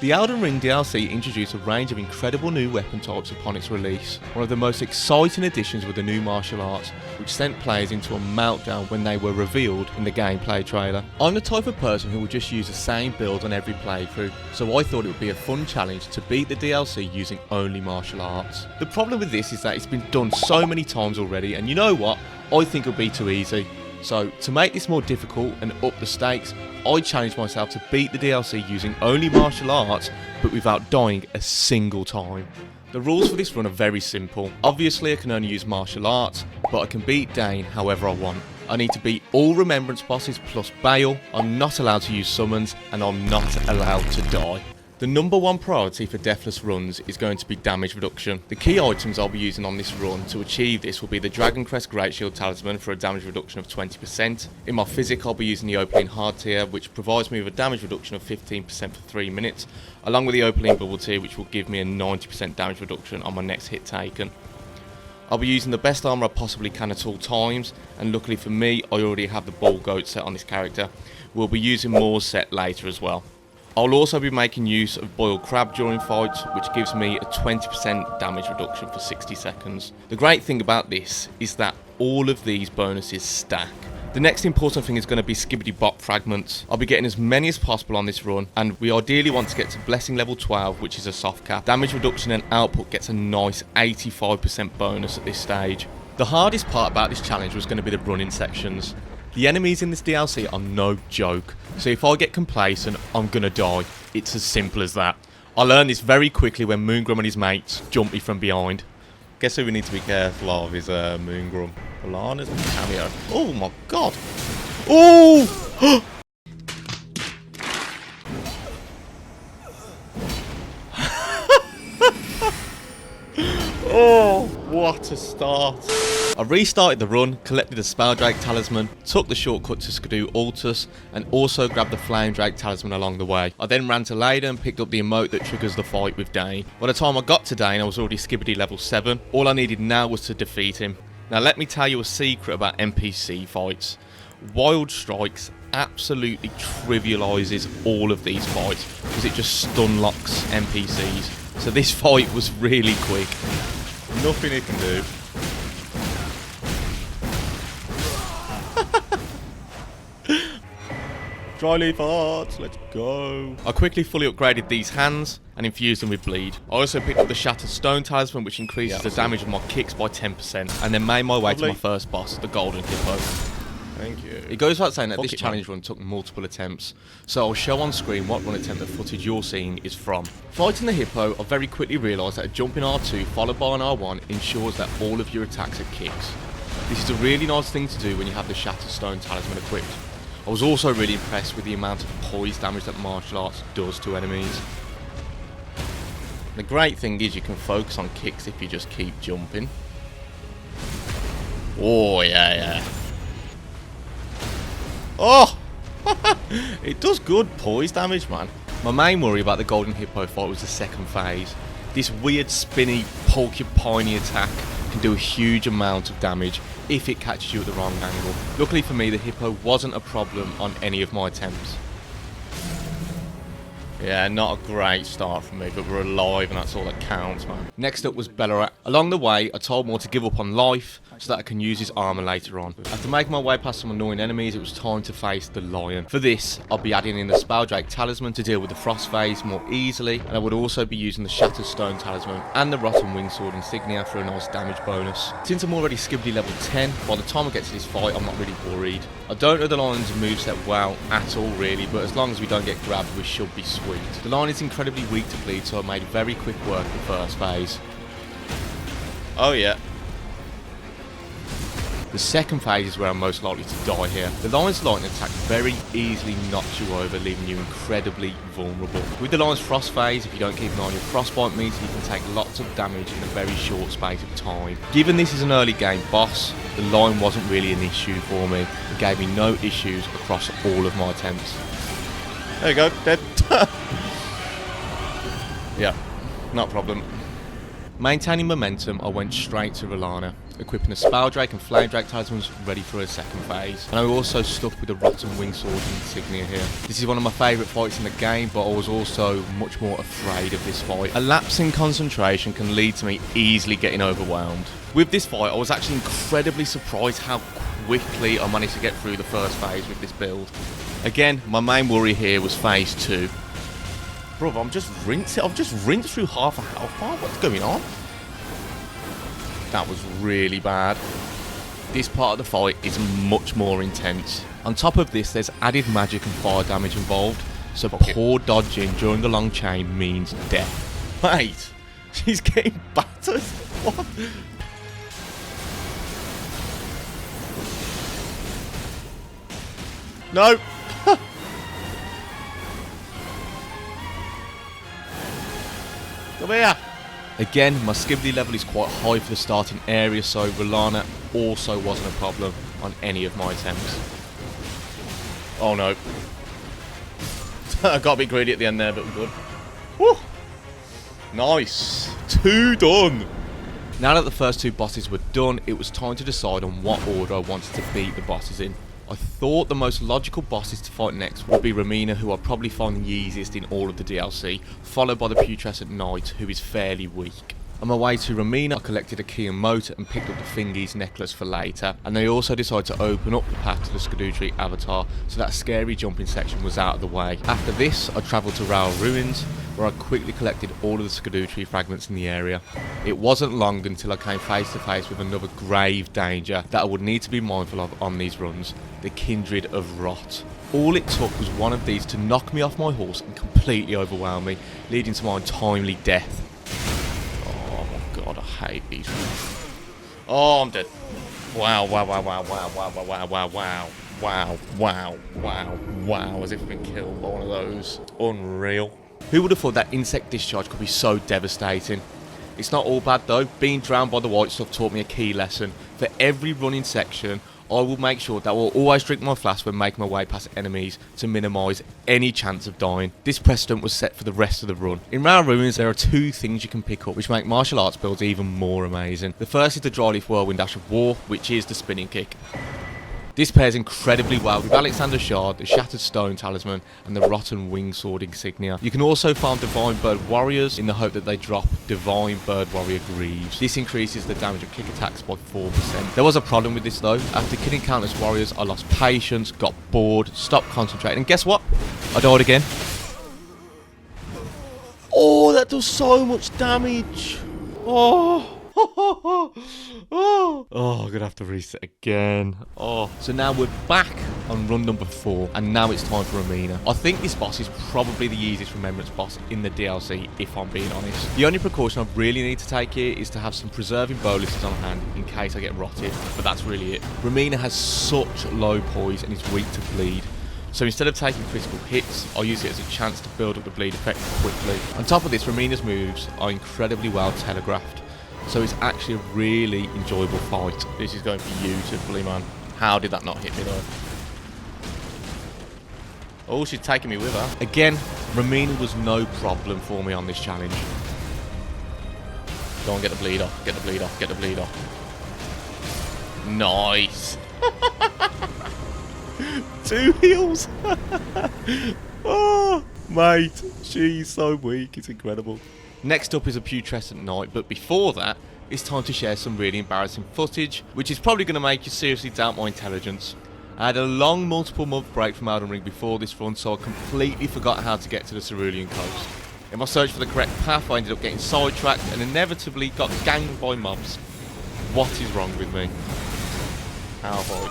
The Elden Ring DLC introduced a range of incredible new weapon types upon its release. One of the most exciting additions were the new martial arts, which sent players into a meltdown when they were revealed in the gameplay trailer. I'm the type of person who will just use the same build on every playthrough, so I thought it would be a fun challenge to beat the DLC using only martial arts. The problem with this is that it's been done so many times already, and you know what? I think it'll be too easy. So, to make this more difficult and up the stakes, I challenged myself to beat the DLC using only martial arts, but without dying a single time. The rules for this run are very simple. Obviously I can only use martial arts, but I can beat Dane however I want. I need to beat all remembrance bosses plus Bayle, I'm not allowed to use summons, and I'm not allowed to die. The number one priority for deathless runs is going to be damage reduction. The key items I'll be using on this run to achieve this will be the Dragon Crest Great Shield Talisman for a damage reduction of 20%. In my physic I'll be using the Opaline Hard tier, which provides me with a damage reduction of 15% for 3 minutes, along with the Opaline Bubble tier, which will give me a 90% damage reduction on my next hit taken. I'll be using the best armour I possibly can at all times, and luckily for me I already have the Ball Goat set on this character. We'll be using Moore's set later as well. I'll also be making use of Boiled Crab during fights, which gives me a 20% damage reduction for 60 seconds. The great thing about this is that all of these bonuses stack. The next important thing is going to be Skibbity Bop fragments. I'll be getting as many as possible on this run, and we ideally want to get to Blessing level 12, which is a soft cap. Damage reduction and output gets a nice 85% bonus at this stage. The hardest part about this challenge was going to be the running sections. The enemies in this DLC are no joke, so if I get complacent, I'm gonna die. It's as simple as that. I learned this very quickly when Moongrum and his mates jumped me from behind. Guess who we need to be careful of is Moongrum. Rellana's cameo. Oh my god! Oh! Oh, what a start. I restarted the run, collected the Spelldrake Talisman, took the shortcut to Scadutree, and also grabbed the Flame Drake Talisman along the way. I then ran to Leyden and picked up the emote that triggers the fight with Dane. By the time I got to Dane, I was already Skibbity level 7. All I needed now was to defeat him. Now let me tell you a secret about NPC fights. Wild Strikes absolutely trivialises all of these fights because it just stun locks NPCs. So this fight was really quick. Nothing it can do. Dryleaf Arts, let's go. I quickly fully upgraded these hands and infused them with bleed. I also picked up the Shattered Stone Talisman, which increases the damage of my kicks by 10%, and then made my way to my first boss, the Golden Hippo. Thank you. It goes without saying that this challenge run took multiple attempts, so I'll show on screen what run attempt the footage you're seeing is from. Fighting the Hippo, I very quickly realised that a jump in R2 followed by an R1 ensures that all of your attacks are kicks. This is a really nice thing to do when you have the Shattered Stone Talisman equipped. I was also really impressed with the amount of poise damage that martial arts does to enemies. The great thing is you can focus on kicks if you just keep jumping. Oh yeah. Oh! It does good poise damage, man. My main worry about the Golden Hippo fight was the second phase. This weird spinny porcupine attack can do a huge amount of damage if it catches you at the wrong angle. Luckily for me, the Hippo wasn't a problem on any of my attempts. Yeah, not a great start for me, but we're alive and that's all that counts, man. Next up was Bayle. Along the way, I told Moore to give up on life so that I can use his armour later on. After making my way past some annoying enemies, it was time to face the Lion. For this, I'll be adding in the Spelldrake Talisman to deal with the Frost phase more easily, and I would also be using the Shattered Stone Talisman and the Rotten Wingsword Insignia for a nice damage bonus. Since I'm already Skibbity level 10, by the time I get to this fight, I'm not really worried. I don't know the Lion's moveset well at all really, but as long as we don't get grabbed, we should be sweet. The Lion is incredibly weak to bleed, so I made very quick work the first phase. Oh yeah. The second phase is where I'm most likely to die here. The Lion's lightning attack very easily knocks you over, leaving you incredibly vulnerable. With the Lion's frost phase, if you don't keep an eye on your frostbite meter, you can take lots of damage in a very short space of time. Given this is an early game boss, the Lion wasn't really an issue for me. It gave me no issues across all of my attempts. There you go, dead. Yeah, not a problem. Maintaining momentum, I went straight to Rellana, equipping a Spell Drake and Flame Drake talismans ready for a second phase. And I also stuck with the Rotten Wingsword insignia here. This is one of my favourite fights in the game, but I was also much more afraid of this fight. A lapse in concentration can lead to me easily getting overwhelmed. With this fight, I was actually incredibly surprised how quickly I managed to get through the first phase with this build. Again, my main worry here was phase 2. Bro, I've just rinsed through half a health bar. What's going on? That was really bad. This part of the fight is much more intense. On top of this, there's added magic and fire damage involved, so poor dodging during a long chain means death. Wait, she's getting battered? What? No! Come here! Again, my skibidi level is quite high for the starting area, so Rellana also wasn't a problem on any of my attempts. Oh no. I got a bit greedy at the end there, but we're good. Woo! Nice! 2 done! Now that the first 2 bosses were done, it was time to decide on what order I wanted to beat the bosses in. I thought the most logical bosses to fight next would be Romina, who I'll probably find the easiest in all of the DLC, followed by the Putrescent Knight, who is fairly weak. On my way to Romina, I collected a key and moat and picked up the Thingy's necklace for later, and they also decided to open up the path to the Scadutree Avatar, so that scary jumping section was out of the way. After this, I travelled to Rao Ruins, where I quickly collected all of the Scadutree fragments in the area. It wasn't long until I came face to face with another grave danger that I would need to be mindful of on these runs, the Kindred of Rot. All it took was one of these to knock me off my horse and completely overwhelm me, leading to my untimely death. Oh my god, I hate these runs. Oh, I'm dead. Wow, wow, wow, wow, wow, wow, wow, wow, wow, wow. Wow, wow, wow, wow, as if I've been killed by one of those. Unreal. Who would have thought that insect discharge could be so devastating? It's not all bad though. Being drowned by the white stuff taught me a key lesson. For every running section, I will make sure that I will always drink my flask when making my way past enemies to minimise any chance of dying. This precedent was set for the rest of the run. In Rare Ruins, there are 2 things you can pick up which make martial arts builds even more amazing. The first is the Dryleaf Whirlwind Dash of War, which is the spinning kick. This pairs incredibly well with Alexander's Shard, the Shattered Stone Talisman, and the Rotten Wingsword insignia. You can also farm Divine Bird Warriors in the hope that they drop Divine Bird Warrior Greaves. This increases the damage of kick attacks by 4%. There was a problem with this though. After killing countless warriors, I lost patience, got bored, stopped concentrating, and guess what? I died again. Oh, that does so much damage. Oh. Oh, I'm gonna have to reset again. Oh, so now we're back on run number 4, and now it's time for Romina. I think this boss is probably the easiest remembrance boss in the DLC, if I'm being honest. The only precaution I really need to take here is to have some preserving boluses on hand in case I get rotted, but that's really it. Romina has such low poise and is weak to bleed. So instead of taking critical hits, I'll use it as a chance to build up the bleed effect quickly. On top of this, Romina's moves are incredibly well telegraphed. So it's actually a really enjoyable fight. This is going beautifully, man. How did that not hit me though? Oh, she's taking me with her. Again, Romina was no problem for me on this challenge. Go on, get the bleed off. Get the bleed off. Get the bleed off. Nice. 2 heals. Oh, mate. She's so weak. It's incredible. Next up is a Putrescent Knight, but before that, it's time to share some really embarrassing footage, which is probably going to make you seriously doubt my intelligence. I had a long multiple-month break from Elden Ring before this run, so I completely forgot how to get to the Cerulean coast. In my search for the correct path, I ended up getting sidetracked and inevitably got ganged by mobs. What is wrong with me? How boy?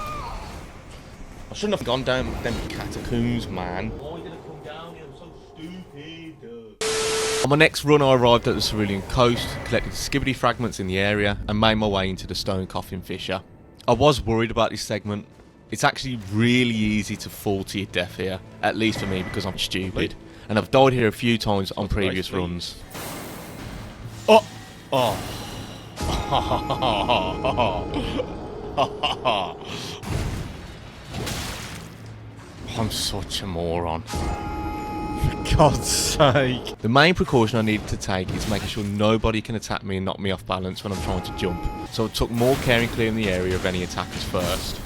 I shouldn't have gone down them catacombs, man. Why did I come down here? I'm so stupid. On my next run, I arrived at the Cerulean coast, collected skibidi fragments in the area, and made my way into the Stone Coffin Fissure. I was worried about this segment. It's actually really easy to fall to your death here, at least for me because I'm stupid, and I've died here a few times on previous runs. Oh! Oh! I'm such a moron. For God's sake. The main precaution I needed to take is making sure nobody can attack me and knock me off balance when I'm trying to jump. So I took more care in clearing the area of any attackers first.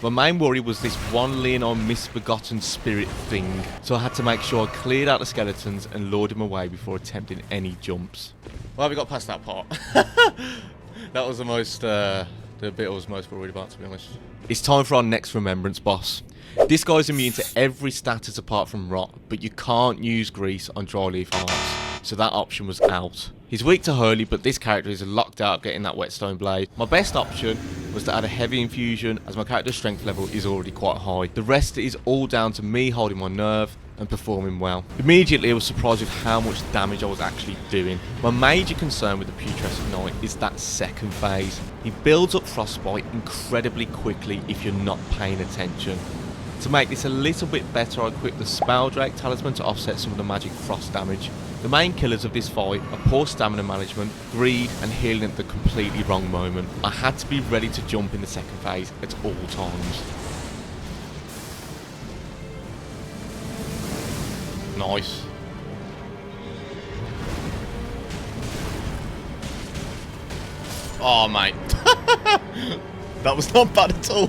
My main worry was this one Leonon misbegotten spirit thing, so I had to make sure I cleared out the skeletons and lured him away before attempting any jumps. Well, we got past that part. That was the bit I was most worried about, to be honest. It's time for our next remembrance boss. This guy's immune to every status apart from rot, but you can't use grease on Dryleaf Arts, so that option was out. He's weak to holy, but this character is locked out getting that whetstone blade. My best option was to add a heavy infusion, as my character's strength level is already quite high. The rest is all down to me holding my nerve and performing well. Immediately I was surprised with how much damage I was actually doing. My major concern with the Putrescent Knight is that second phase. He builds up frostbite incredibly quickly if you're not paying attention. To make this a little bit better, I equipped the Spelldrake talisman to offset some of the magic frost damage. The main killers of this fight are poor stamina management, greed, and healing at the completely wrong moment. I had to be ready to jump in the second phase at all times. Nice. Oh, mate. That was not bad at all.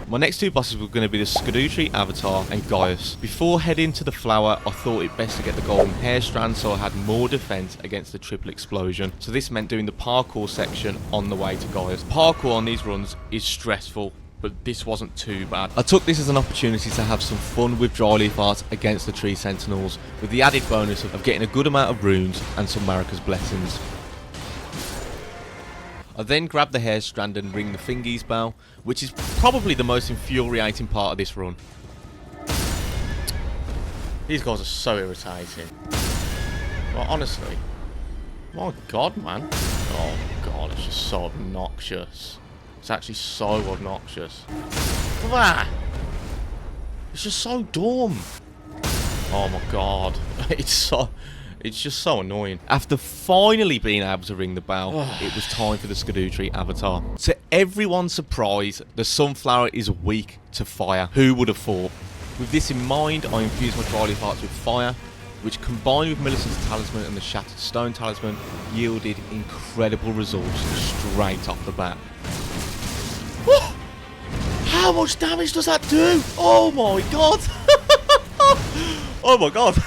My next two bosses were going to be the Scadutree Avatar and Gaius. Before heading to the flower, I thought it best to get the golden hair strand so I had more defense against the triple explosion. So this meant doing the parkour section on the way to Gaius. Parkour on these runs is stressful, but this wasn't too bad. I took this as an opportunity to have some fun with Dryleaf Arts against the tree Sentinels, with the added bonus of getting a good amount of runes and some Marika's blessings. I then grabbed the hair strand and ring the Fingies bell, which is probably the most infuriating part of this run. These guys are so irritating. Well, honestly. My god, man. Oh god, it's just so obnoxious. It's actually so obnoxious. Ah! It's just so dumb. Oh my god. It's just so annoying. After finally being able to ring the bell, it was time for the Scadutree Avatar. To everyone's surprise, the Sunflower is weak to fire. Who would have thought? With this in mind, I infused my Dryleaf Arts with fire, which combined with Millicent's Talisman and the Shattered Stone Talisman, yielded incredible results straight off the bat. How much damage does that do? Oh my god! Oh my god!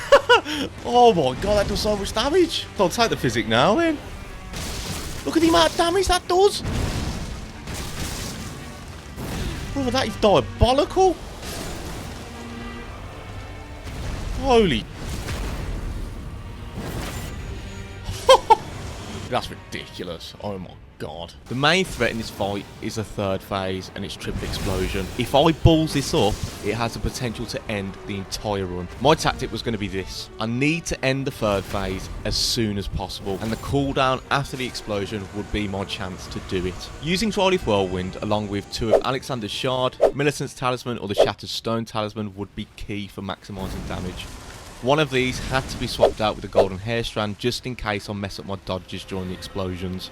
Oh my god, that does so much damage! I'll take the physic now then. Look at the amount of damage that does! Oh, that is diabolical! Holy... That's ridiculous. Oh my god. The main threat in this fight is the third phase and its triple explosion. If I balls this up, it has the potential to end the entire run. My tactic was going to be this. I need to end the third phase as soon as possible, and the cooldown after the explosion would be my chance to do it. Using Dryleaf Whirlwind along with two of Alexander's Shard, Millicent's Talisman or the Shattered Stone Talisman would be key for maximising damage. One of these had to be swapped out with the golden hair strand just in case I mess up my dodges during the explosions.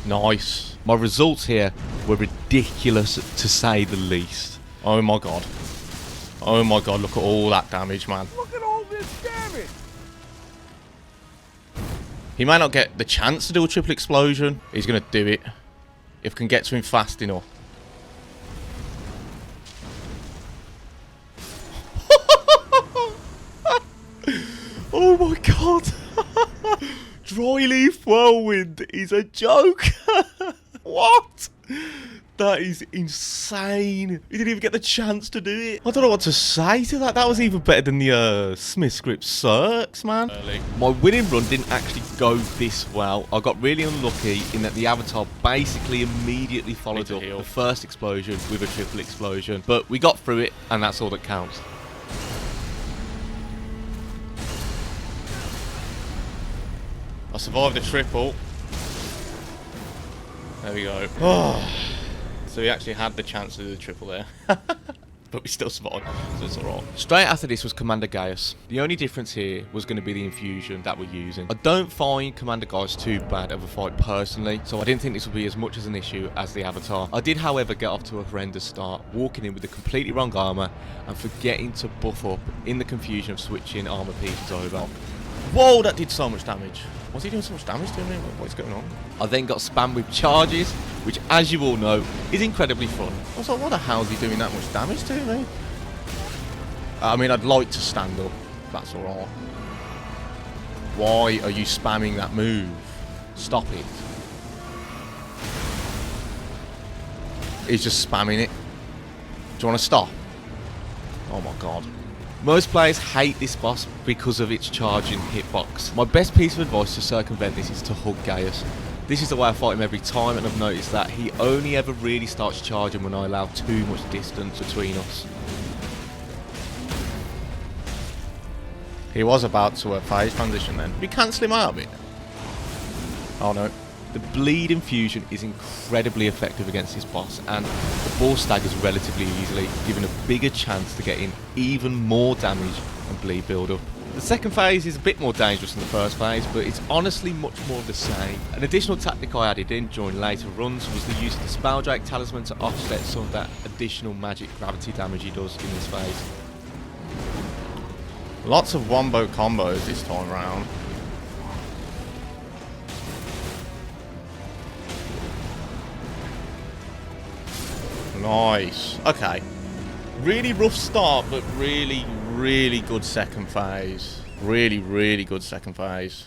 Nice. My results here were ridiculous to say the least. Oh my god. Oh my god, look at all that damage, man. Look at all this damage! He may not get the chance to do a triple explosion. He's going to do it if I can get to him fast enough. Oh my god. Dryleaf Whirlwind is a joke. What? That is insane. He didn't even get the chance to do it. I don't know what to say to that. That was even better than the Smith script Cirques, man. My winning run didn't actually go this well. I got really unlucky in that the Avatar basically immediately followed up the first explosion with a triple explosion. But we got through it, and that's all that counts. I survived the triple. There we go. Oh. So he actually had the chance to do the triple there. but we still survived, so it's alright. Straight after this was Commander Gaius. The only difference here was going to be the infusion that we're using. I don't find Commander Gaius too bad of a fight personally, so I didn't think this would be as much as an issue as the Avatar. I did, however, get off to a horrendous start, walking in with the completely wrong armour and forgetting to buff up in the confusion of switching armour pieces over. Whoa, that did so much damage. Was he doing so much damage to me? What's going on? I then got spammed with charges, which, as you all know, is incredibly fun. I was like, what the hell is he doing that much damage to me? I mean, I'd like to stand up. That's alright. Why are you spamming that move? Stop it. He's just spamming it. Do you want to stop? Oh my god. Most players hate this boss because of its charging hitbox. My best piece of advice to circumvent this is to hug Gaius. This is the way I fight him every time, and I've noticed that he only ever really starts charging when I allow too much distance between us. He was about to phase transition then. We cancel him out of it. Oh no. The bleed infusion is incredibly effective against this boss, and the ball staggers relatively easily, giving a bigger chance to get in even more damage and bleed build up. The second phase is a bit more dangerous than the first phase, but it's honestly much more of the same. An additional tactic I added in during later runs was the use of the Spelldrake Talisman to offset some of that additional magic gravity damage he does in this phase. Lots of wombo combos this time around. Nice. Okay. Really rough start, but really, really good second phase. Really, really good second phase.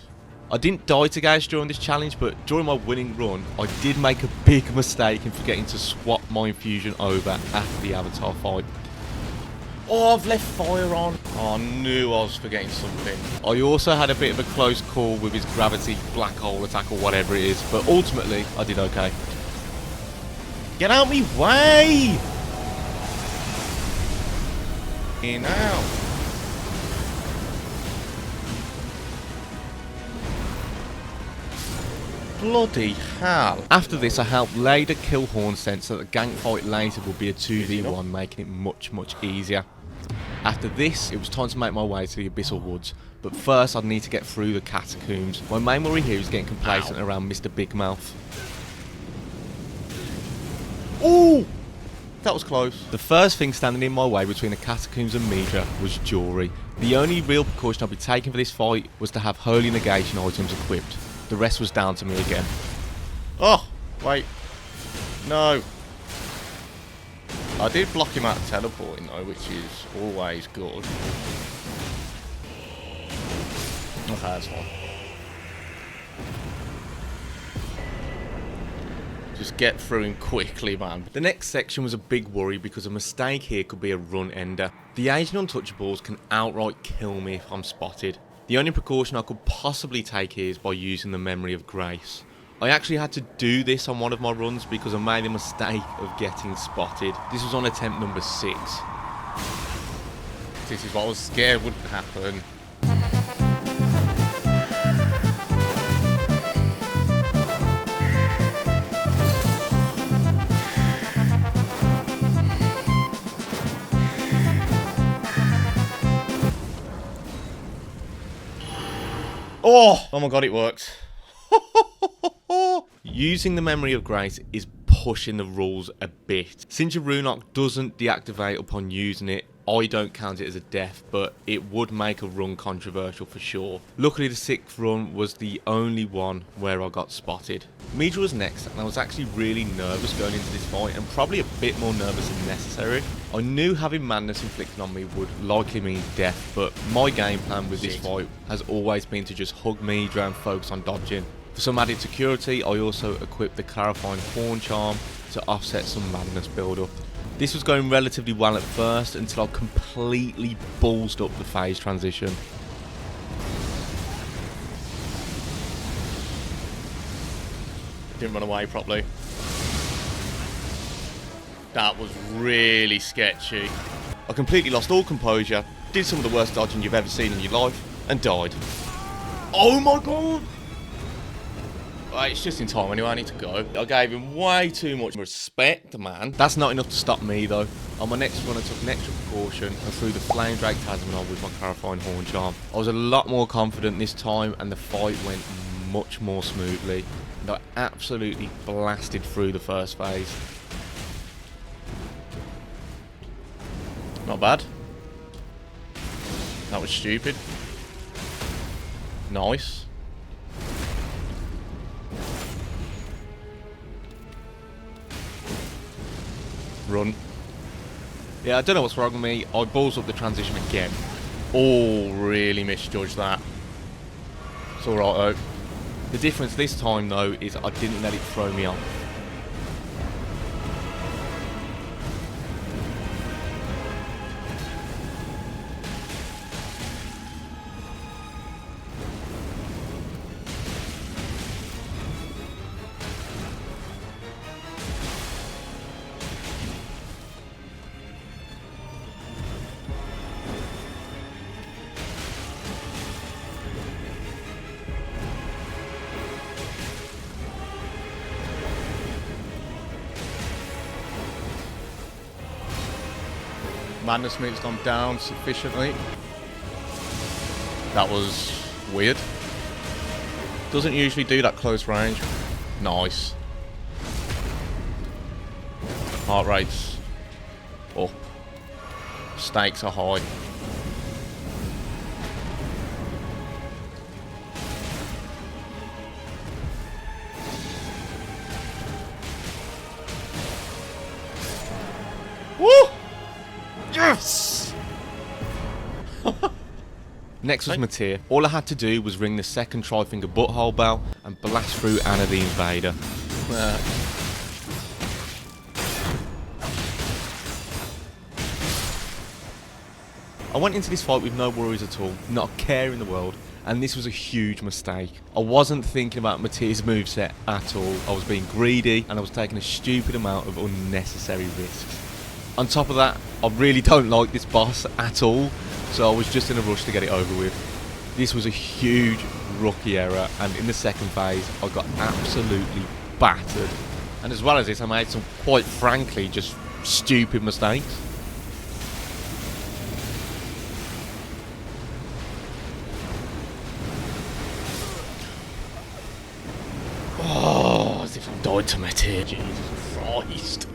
I didn't die to Gaius during this challenge, but during my winning run, I did make a big mistake in forgetting to swap my infusion over after the Avatar fight. Oh, I've left fire on. Oh, I knew I was forgetting something. I also had a bit of a close call with his gravity black hole attack or whatever it is, but ultimately, I did okay. Get out me way! In out. Bloody hell. After this, I helped Leda kill Hornsense so that the Gank Fight later would be a 2v1, making it much, much easier. After this, it was time to make my way to the Abyssal Woods, but first I'd need to get through the catacombs. My main worry here is getting complacent around Mr. Big Mouth. Ooh! That was close. The first thing standing in my way between the catacombs and Midra was Jori. The only real precaution I'd be taking for this fight was to have holy negation items equipped. The rest was down to me again. Oh, wait. No. I did block him out of teleporting though, which is always good. Okay, that's fine. Just get through him quickly, man. The next section was a big worry because a mistake here could be a run ender. The aged Untouchables can outright kill me if I'm spotted. The only precaution I could possibly take here is by using the Memory of Grace. I actually had to do this on one of my runs because I made the mistake of getting spotted. This was on attempt number 6. This is what I was scared would happen. Oh my god, it worked. Using the Memory of Grace is pushing the rules a bit. Since your rune lock doesn't deactivate upon using it, I don't count it as a death, but it would make a run controversial for sure. Luckily the 6th run was the only one where I got spotted. Midra was next, and I was actually really nervous going into this fight, and probably a bit more nervous than necessary. I knew having madness inflicted on me would likely mean death, but my game plan with this fight has always been to just hug Midra and focus on dodging. For some added security, I also equipped the Clarifying Horn Charm to offset some madness build-up. This was going relatively well at first until I completely ballsed up the phase transition. Didn't run away properly. That was really sketchy. I completely lost all composure, did some of the worst dodging you've ever seen in your life, and died. Oh my god! It's just in time anyway, I need to go. I gave him way too much respect, man. That's not enough to stop me, though. On my next run, I took an extra precaution and threw the Flame Drake Tasman with my Clarifying Horn Charm. I was a lot more confident this time, and the fight went much more smoothly. And I absolutely blasted through the first phase. Not bad. That was stupid. Nice. Run. Yeah, I don't know what's wrong with me. I balls up the transition again. Oh, really misjudged that. It's alright though. The difference this time though is I didn't let it throw me off. Madness meter's gone down sufficiently. That was weird. Doesn't usually do that close range. Nice. Heart rate's up. Stakes are high. Woo! Yes! Next was Metyr. All I had to do was ring the second Tri-Finger Butthole Bell and blast through Anna the Invader. I went into this fight with no worries at all, not a care in the world, and this was a huge mistake. I wasn't thinking about Metyr's moveset at all. I was being greedy and I was taking a stupid amount of unnecessary risks. On top of that, I really don't like this boss at all, so I was just in a rush to get it over with. This was a huge rookie error, and in the second phase, I got absolutely battered. And as well as this, I made some, quite frankly, just stupid mistakes. Oh, as if I died to Metyr, Jesus Christ.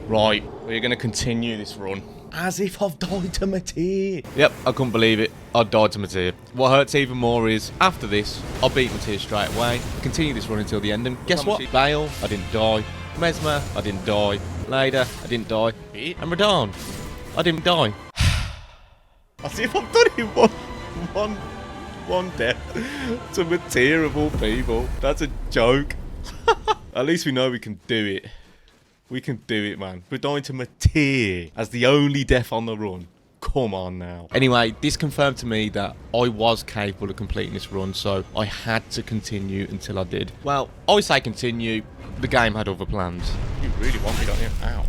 Right, we're going to continue this run. As if I've died to Metyr. Yep, I couldn't believe it. I died to Metyr. What hurts even more is, after this, I'll beat Metyr straight away, continue this run until the end, and guess what? Bayle, I didn't die. Mesmer, I didn't die. Later, I didn't die. And Radahn, I didn't die. As if I've done it one death to Metyr of all people. That's a joke. At least we know we can do it. We can do it, man. We're dying to Metyr as the only death on the run. Come on now. Anyway, this confirmed to me that I was capable of completing this run, so I had to continue until I did. Well, I say continue. The game had other plans. You really want me, don't you? Ow.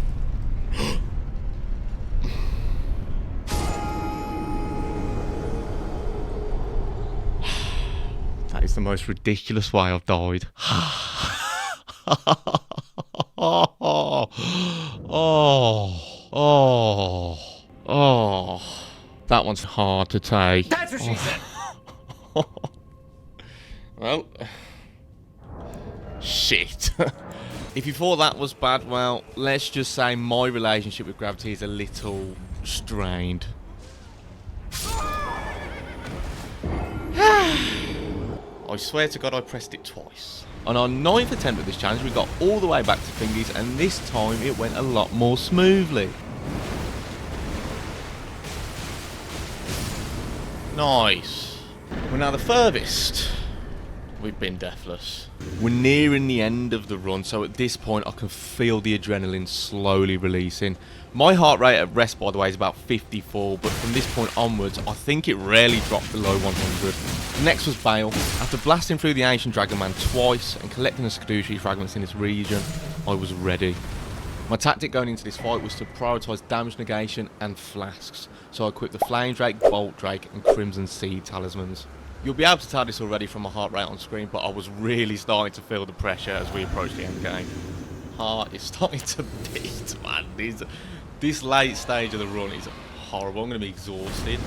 That is the most ridiculous way I've died. Oh, that one's hard to take. That's what she said. Well, shit. If you thought that was bad, well, let's just say my relationship with gravity is a little strained. I swear to God I pressed it twice. On our 9th attempt at this challenge, we got all the way back to fingies, and this time it went a lot more smoothly. Nice. We're now the furthest we've been deathless. We're nearing the end of the run, so at this point I can feel the adrenaline slowly releasing. My heart rate at rest, by the way, is about 54, but from this point onwards, I think it rarely dropped below 100. Next was Bayle. After blasting through the Ancient Dragon Man twice and collecting the Scadutree fragments in this region, I was ready. My tactic going into this fight was to prioritise damage negation and flasks, so I equipped the Flame Drake, Bolt Drake and Crimson Seed talismans. You'll be able to tell this already from my heart rate on screen, but I was really starting to feel the pressure as we approach the end game. Heart is starting to beat, man. This late stage of the run is horrible. I'm going to be exhausted.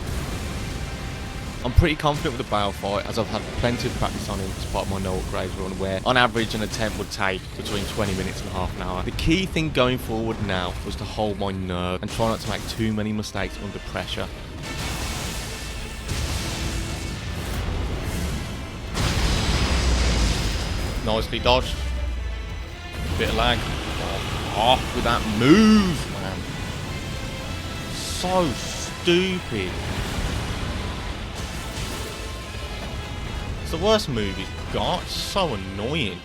I'm pretty confident with the Bayle fight, as I've had plenty of practice on him as part of my no upgrades run, where on average an attempt would take between 20 minutes and half an hour. The key thing going forward now was to hold my nerve and try not to make too many mistakes under pressure. Nicely dodged. Bit of lag. Off with that move, man. So stupid. It's the worst move he's got. It's so annoying.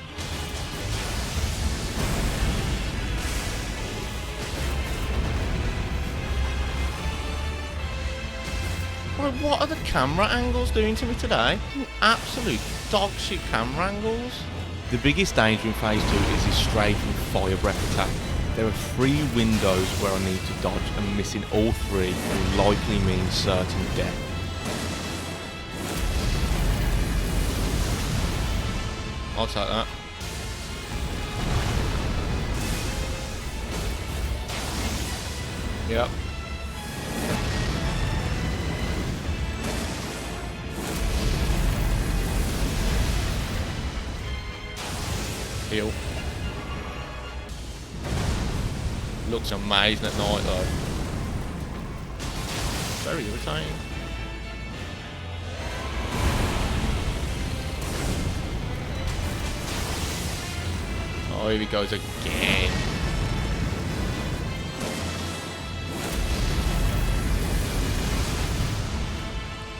Bro, what are the camera angles doing to me today? Absolute dog shit camera angles. The biggest danger in phase 2 is his strafing fire breath attack. There are 3 windows where I need to dodge, and missing all 3 will likely mean certain death. I'll take that. Yep. Heal. Looks amazing at night though. Very irritating. Oh, here he goes again.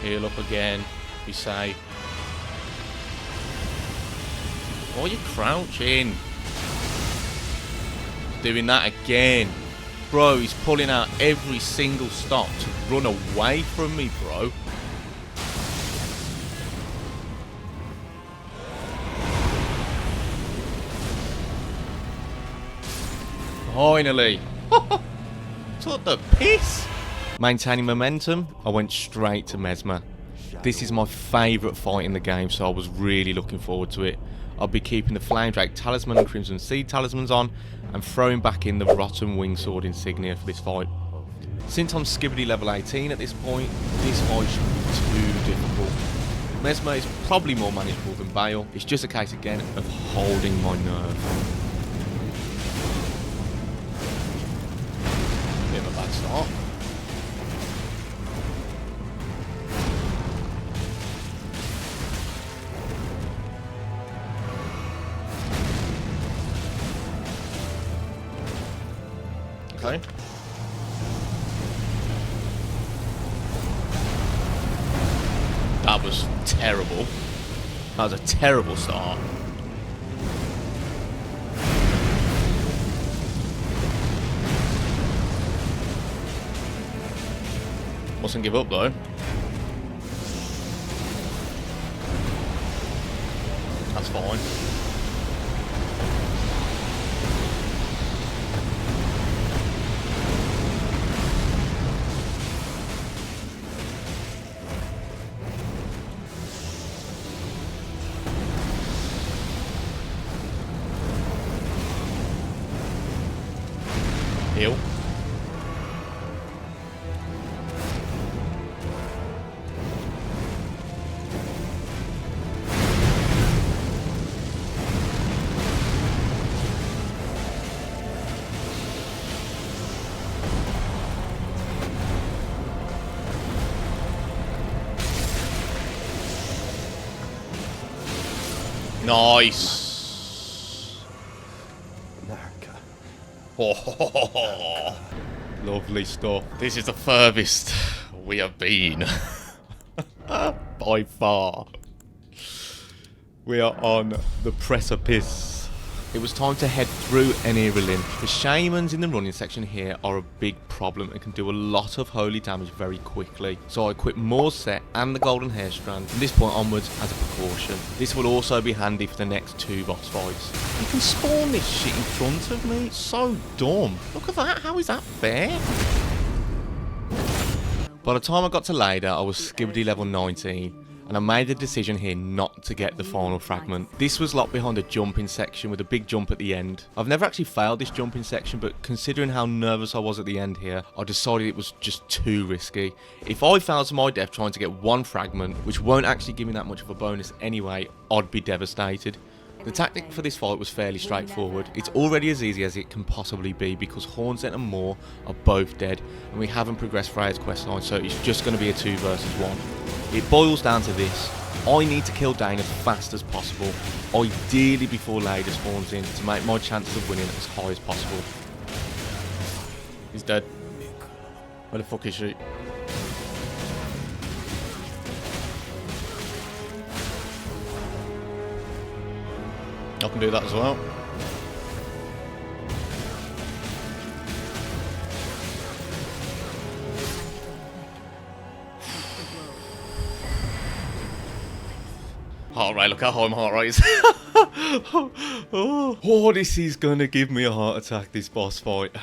Heal up again. Be safe. Oh, you're crouching. Doing that again. Bro, he's pulling out every single stop to run away from me, bro. Finally. Took the piss. Maintaining momentum, I went straight to Messmer. This is my favourite fight in the game, so I was really looking forward to it. I'll be keeping the Flame Drake Talisman and Crimson Seed Talismans on, and throwing back in the Rotten Wingsword insignia for this fight. Since I'm Skibbity level 18 at this point, this fight should be too difficult. Messmer is probably more manageable than Bayle. It's just a case again of holding my nerve. Bit of a bad start. Okay. That was terrible. That was a terrible start. Mustn't give up though. That's fine. Heal. Nice. Oh, lovely stuff. This is the furthest we have been. By far. We are on the precipice It was time to head through Anirilin. The shamans in the running section here are a big problem and can do a lot of holy damage very quickly. So I equipped Moore's set and the golden hair strand from this point onwards as a precaution. This will also be handy for the next 2 boss fights. You can spawn this shit in front of me. It's so dumb. Look at that. How is that fair? By the time I got to Leda, I was Skibbity level 19. And I made the decision here not to get the final fragment. This was locked behind a jumping section with a big jump at the end. I've never actually failed this jumping section, but considering how nervous I was at the end here, I decided it was just too risky. If I failed to my death trying to get 1 fragment, which won't actually give me that much of a bonus anyway, I'd be devastated. The tactic for this fight was fairly straightforward. It's already as easy as it can possibly be because Hornsent and Moore are both dead and we haven't progressed Freya's questline, so it's just going to be a 2 versus 1. It boils down to this. I need to kill Dane as fast as possible, ideally before Leda spawns in, to make my chances of winning as high as possible. He's dead. Where the fuck is she? I can do that as well. Heart rate, look how high my heart rate is. Oh, this is gonna give me a heart attack, this boss fight.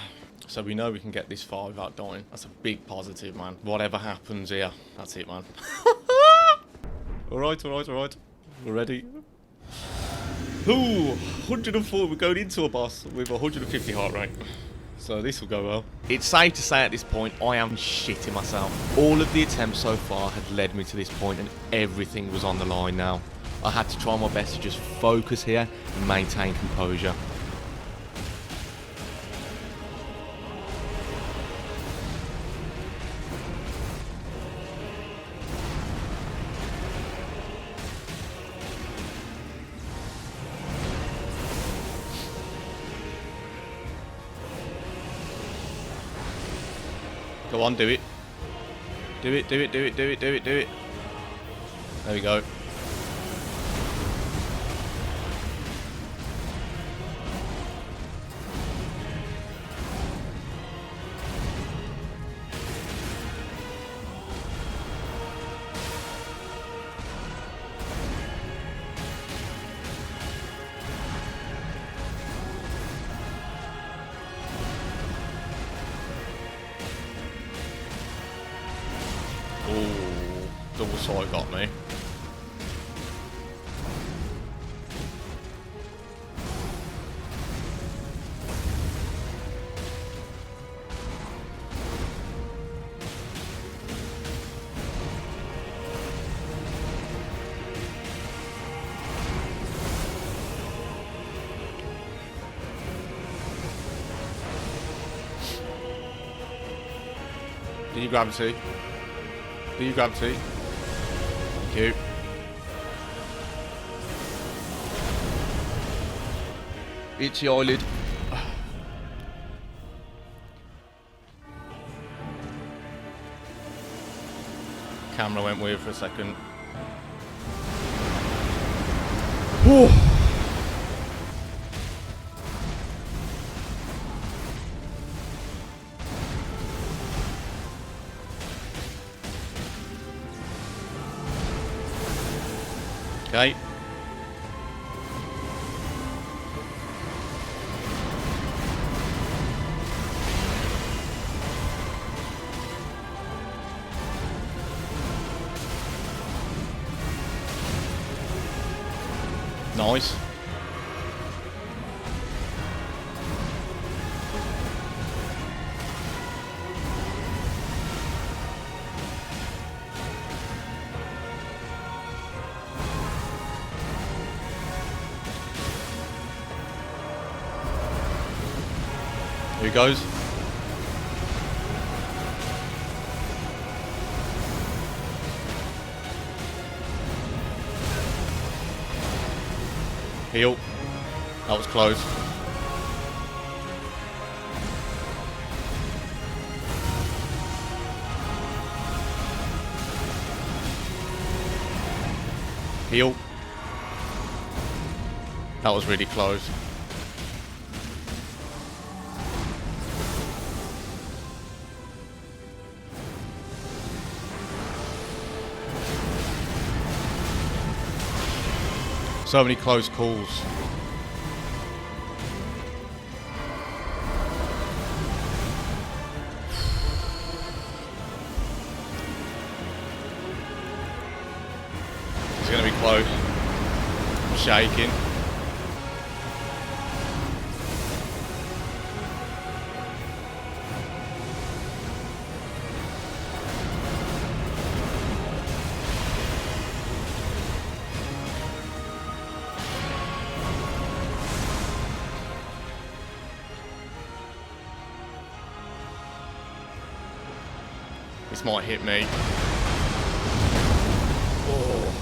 So we know we can get this far without dying. That's a big positive, man. Whatever happens here, that's it, man. Alright. We're ready. Ooh, 104, we're going into a boss with 150 heart rate. So this will go well. It's safe to say at this point, I am shitting myself. All of the attempts so far had led me to this point and everything was on the line now. I had to try my best to just focus here and maintain composure. Go on, do it. Do it. There we go. Double sight got me. Did you grab T? Did you grab T? Thank you. Itchy eyelid. Camera went weird for a second. Whew. Okay. Nice. Here he goes. Heal. That was close. Heal. That was really close. So many close calls. It's gonna be close. I'm shaking. This might hit me. Oh.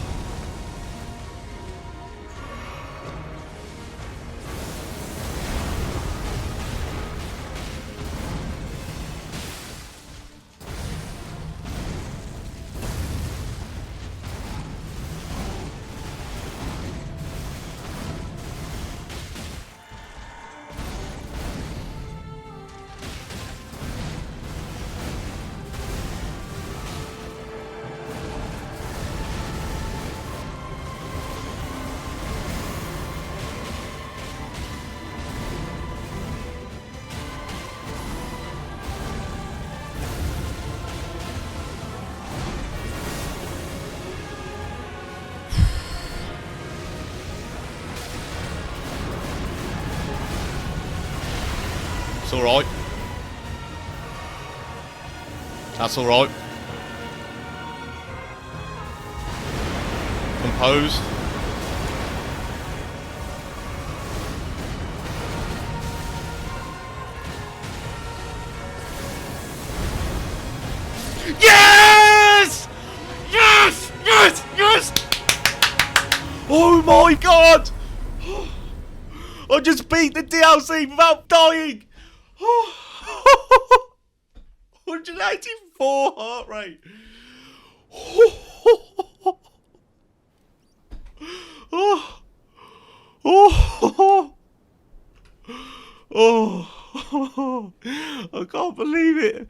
It's alright. That's alright. Composed. Yes! Yes! Yes! Yes! Oh my god! I just beat the DLC without dying! 184 heart rate. I can't believe it.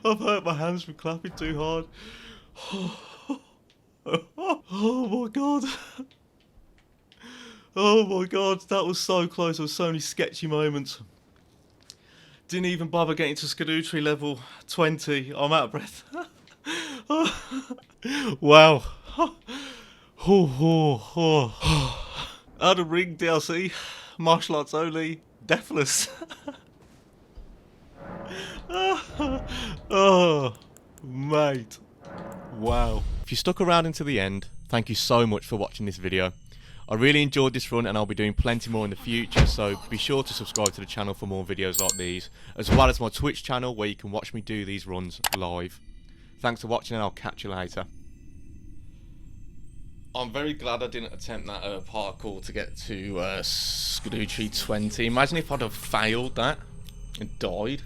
I've hurt my hands from clapping too hard. Oh my god. Oh my god, that was so close. There were so many sketchy moments. Didn't even bother getting to Scadutree level 20. I'm out of breath. Wow. Elden Ring DLC, martial arts only, deathless. Oh, mate. Wow. If you stuck around until the end, thank you so much for watching this video. I really enjoyed this run and I'll be doing plenty more in the future, so be sure to subscribe to the channel for more videos like these, as well as my Twitch channel where you can watch me do these runs live. Thanks for watching and I'll catch you later. I'm very glad I didn't attempt that parkour to get to Scadutree 20. Imagine if I'd have failed that and died.